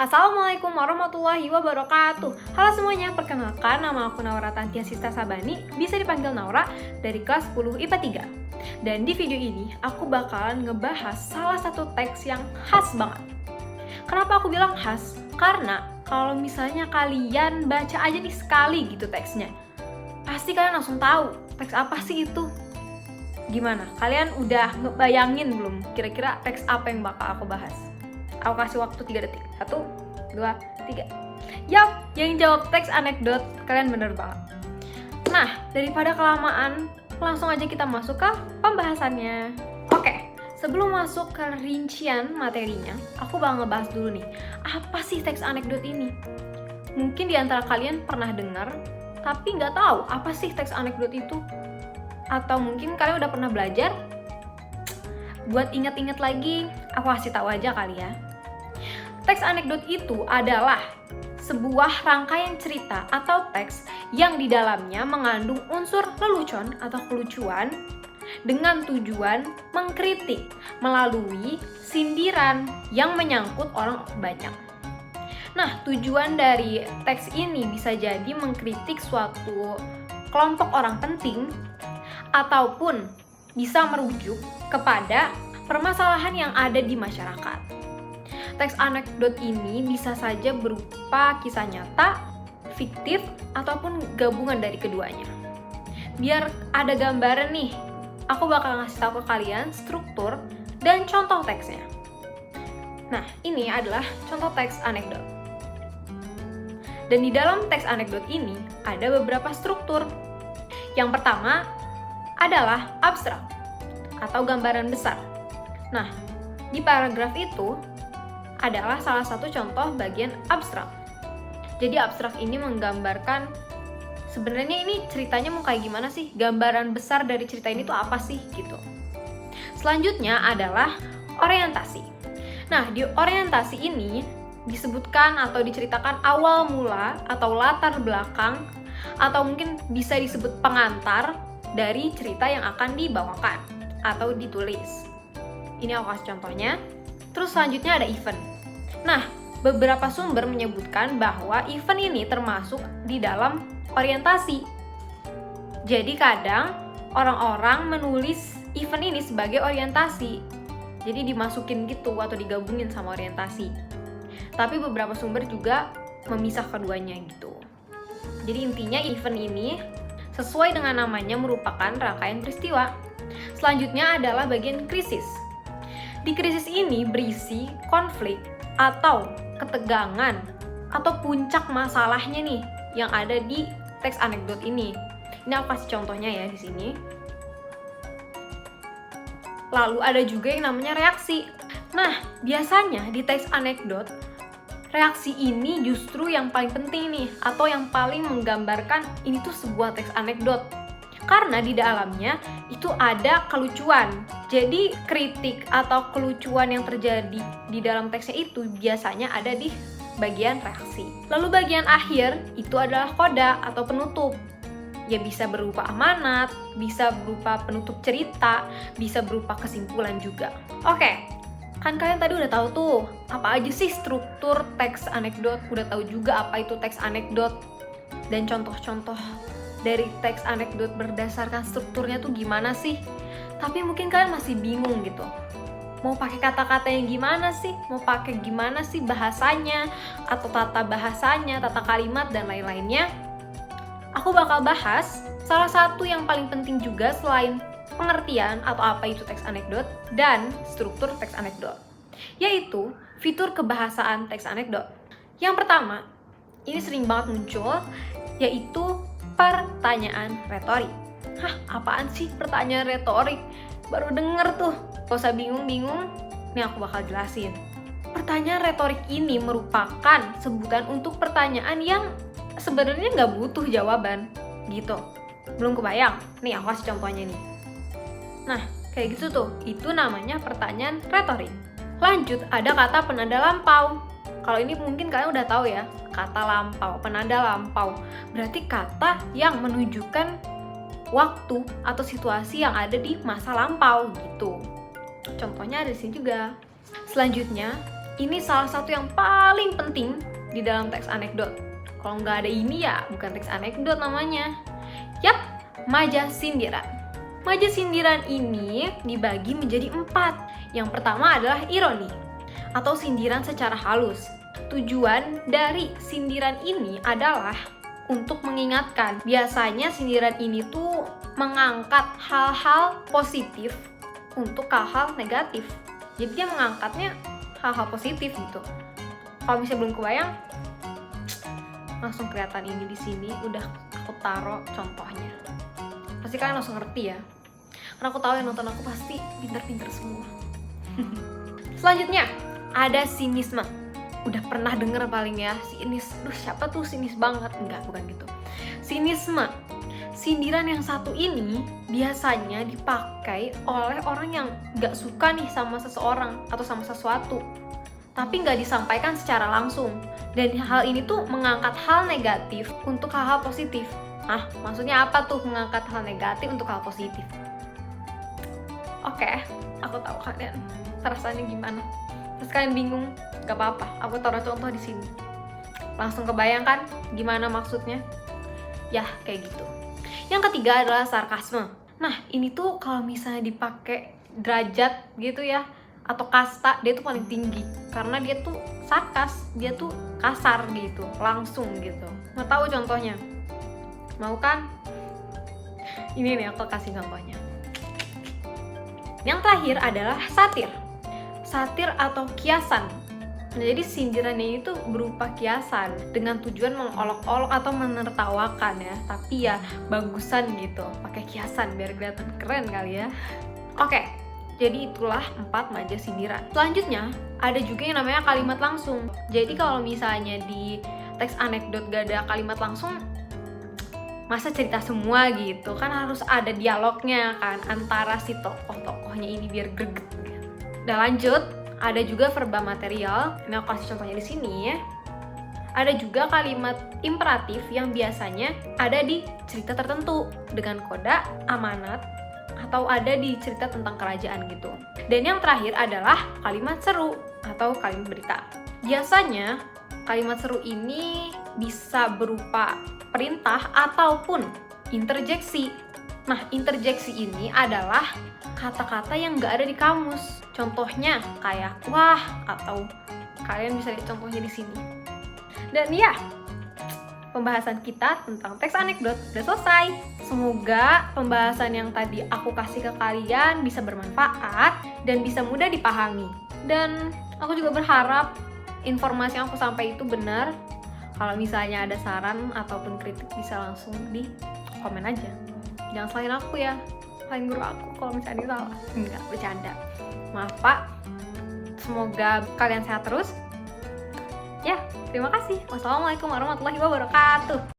Assalamualaikum warahmatullahi wabarakatuh. Halo semuanya, perkenalkan nama aku Naura Tantia Sista Sabani, bisa dipanggil Naura, dari kelas 10 IPA 3. Dan di video ini, aku bakalan ngebahas salah satu teks yang khas banget. Kenapa aku bilang khas? Karena kalau misalnya kalian baca aja nih sekali gitu teksnya, pasti kalian langsung tahu teks apa sih itu. Gimana? Kalian udah ngebayangin belum kira-kira teks apa yang bakal aku bahas? Aku kasih waktu 3 detik. 1, 2, 3. Yap, yang jawab teks anekdot. Kalian bener banget. Nah, daripada kelamaan, langsung aja kita masuk ke pembahasannya. Oke, sebelum masuk ke rincian materinya, aku bakal ngebahas dulu nih, apa sih teks anekdot ini? Mungkin di antara kalian pernah dengar, tapi nggak tahu apa sih teks anekdot itu. Atau mungkin kalian udah pernah belajar. Buat inget-inget lagi, aku kasih tahu aja kali ya. Teks anekdot itu adalah sebuah rangkaian cerita atau teks yang di dalamnya mengandung unsur lelucon atau kelucuan dengan tujuan mengkritik melalui sindiran yang menyangkut orang banyak. Nah, tujuan dari teks ini bisa jadi mengkritik suatu kelompok orang penting ataupun bisa merujuk kepada permasalahan yang ada di masyarakat. Teks anekdot ini bisa saja berupa kisah nyata, fiktif, ataupun gabungan dari keduanya. Biar ada gambaran nih, aku bakal ngasih tahu ke kalian struktur dan contoh teksnya. Nah, ini adalah contoh teks anekdot. Dan di dalam teks anekdot ini ada beberapa struktur. Yang pertama adalah abstrak atau gambaran besar. Nah, di paragraf itu adalah salah satu contoh bagian abstrak. Jadi abstrak ini menggambarkan sebenarnya ini ceritanya mau kayak gimana sih? Gambaran besar dari cerita ini tuh apa sih gitu. Selanjutnya adalah orientasi. Nah, di orientasi ini disebutkan atau diceritakan awal mula atau latar belakang atau mungkin bisa disebut pengantar dari cerita yang akan dibawakan atau ditulis. Ini aku kasih contohnya. Terus selanjutnya ada event. Nah, beberapa sumber menyebutkan bahwa event ini termasuk di dalam orientasi. Jadi kadang orang-orang menulis event ini sebagai orientasi. Jadi dimasukin gitu atau digabungin sama orientasi. Tapi beberapa sumber juga memisah keduanya gitu. Jadi intinya event ini sesuai dengan namanya merupakan rangkaian peristiwa. Selanjutnya adalah bagian krisis. Di krisis ini berisi konflik atau ketegangan atau puncak masalahnya nih yang ada di teks anekdot ini. Ini aku kasih contohnya ya di sini. Lalu ada juga yang namanya reaksi. Nah, biasanya di teks anekdot reaksi ini justru yang paling penting nih atau yang paling menggambarkan ini tuh sebuah teks anekdot. Karena di dalamnya itu ada kelucuan. Jadi kritik atau kelucuan yang terjadi di dalam teksnya itu biasanya ada di bagian reaksi. Lalu bagian akhir itu adalah koda atau penutup. Ya bisa berupa amanat, bisa berupa penutup cerita, bisa berupa kesimpulan juga. Oke, kan kalian tadi udah tahu tuh apa aja sih struktur teks anekdot, udah tahu juga apa itu teks anekdot dan contoh-contoh dari teks anekdot berdasarkan strukturnya tuh gimana sih? Tapi mungkin kalian masih bingung gitu. Mau pakai kata-kata yang gimana sih? Mau pakai gimana sih bahasanya? Atau tata bahasanya, tata kalimat, dan lain-lainnya? Aku bakal bahas salah satu yang paling penting juga selain pengertian atau apa itu teks anekdot dan struktur teks anekdot, yaitu fitur kebahasaan teks anekdot. Yang pertama, ini sering banget muncul, yaitu pertanyaan retorik. Hah, apaan sih pertanyaan retorik? Baru denger tuh. Gak usah bingung-bingung, nih aku bakal jelasin. Pertanyaan retorik ini merupakan sebutan untuk pertanyaan yang sebenarnya nggak butuh jawaban, gitu. Belum kebayang? Nih aku kasih contohnya nih. Nah, kayak gitu tuh, itu namanya pertanyaan retorik. Lanjut, ada kata penanda lampau. Kalau ini mungkin kalian udah tahu ya, kata lampau, penanda lampau. Berarti kata yang menunjukkan waktu atau situasi yang ada di masa lampau gitu. Contohnya ada di sini juga. Selanjutnya, ini salah satu yang paling penting di dalam teks anekdot. Kalau nggak ada ini ya bukan teks anekdot namanya. Yap, maja sindiran. Maja sindiran ini dibagi menjadi 4. Yang pertama adalah ironi atau sindiran secara halus. Tujuan dari sindiran ini adalah untuk mengingatkan. Biasanya sindiran ini tuh mengangkat hal-hal positif untuk hal-hal negatif. Jadi dia mengangkatnya hal-hal positif gitu. Kalau misalnya belum kebayang, langsung kelihatan ini di sini. Udah aku taruh contohnya. Pasti kalian langsung ngerti ya. Karena aku tahu yang nonton aku pasti pinter-pinter semua. Selanjutnya ada sinisme. Udah pernah denger paling ya, sinis. Duh, siapa tuh sinis banget? Enggak, bukan gitu. Sinisme. Sindiran yang satu ini biasanya dipakai oleh orang yang gak suka nih sama seseorang atau sama sesuatu, tapi gak disampaikan secara langsung. Dan hal ini tuh mengangkat hal negatif untuk hal-hal positif. Maksudnya apa tuh mengangkat hal negatif untuk hal positif? Oke, aku tahu kalian rasanya gimana. Terus kalian bingung, gak apa-apa, aku taruh contoh di sini. Langsung kebayangkan gimana maksudnya? Ya, kayak gitu. Yang ketiga adalah sarkasme. Nah, ini tuh kalau misalnya dipakai derajat gitu ya, atau kasta, dia tuh paling tinggi. Karena dia tuh sarkas, dia tuh kasar gitu, langsung gitu. Mau tahu contohnya? Mau kan? Ini nih aku kasih contohnya. Yang terakhir adalah satir. Satir atau kiasan. Nah, jadi sindirannya itu berupa kiasan dengan tujuan mengolok-olok atau menertawakan ya, tapi ya bagusan gitu, pakai kiasan biar kelihatan keren kali ya. Oke, jadi itulah 4 maja sindiran. Selanjutnya ada juga yang namanya kalimat langsung. Jadi kalau misalnya di teks anekdot gak ada kalimat langsung, masa cerita semua gitu kan, harus ada dialognya kan antara si tokoh-tokohnya ini biar greget gitu. Dan lanjut, ada juga verba material. Ini aku kasih contohnya di sini ya. Ada juga kalimat imperatif yang biasanya ada di cerita tertentu dengan koda, amanat, atau ada di cerita tentang kerajaan gitu. Dan yang terakhir adalah kalimat seru atau kalimat berita. Biasanya kalimat seru ini bisa berupa perintah ataupun interjeksi. Nah, interjeksi ini adalah kata-kata yang nggak ada di kamus. Contohnya kayak wah, atau kalian bisa lihat contohnya di sini. Dan ya, pembahasan kita tentang teks anekdot udah selesai. Semoga pembahasan yang tadi aku kasih ke kalian bisa bermanfaat dan bisa mudah dipahami. Dan aku juga berharap informasi yang aku sampaikan itu benar. Kalau misalnya ada saran ataupun kritik bisa langsung di komen aja. Jangan salahin aku ya, salahin guru aku kalau misalnya salah. Enggak, bercanda. Maaf Pak. Semoga kalian sehat terus. Ya, terima kasih. Wassalamualaikum warahmatullahi wabarakatuh.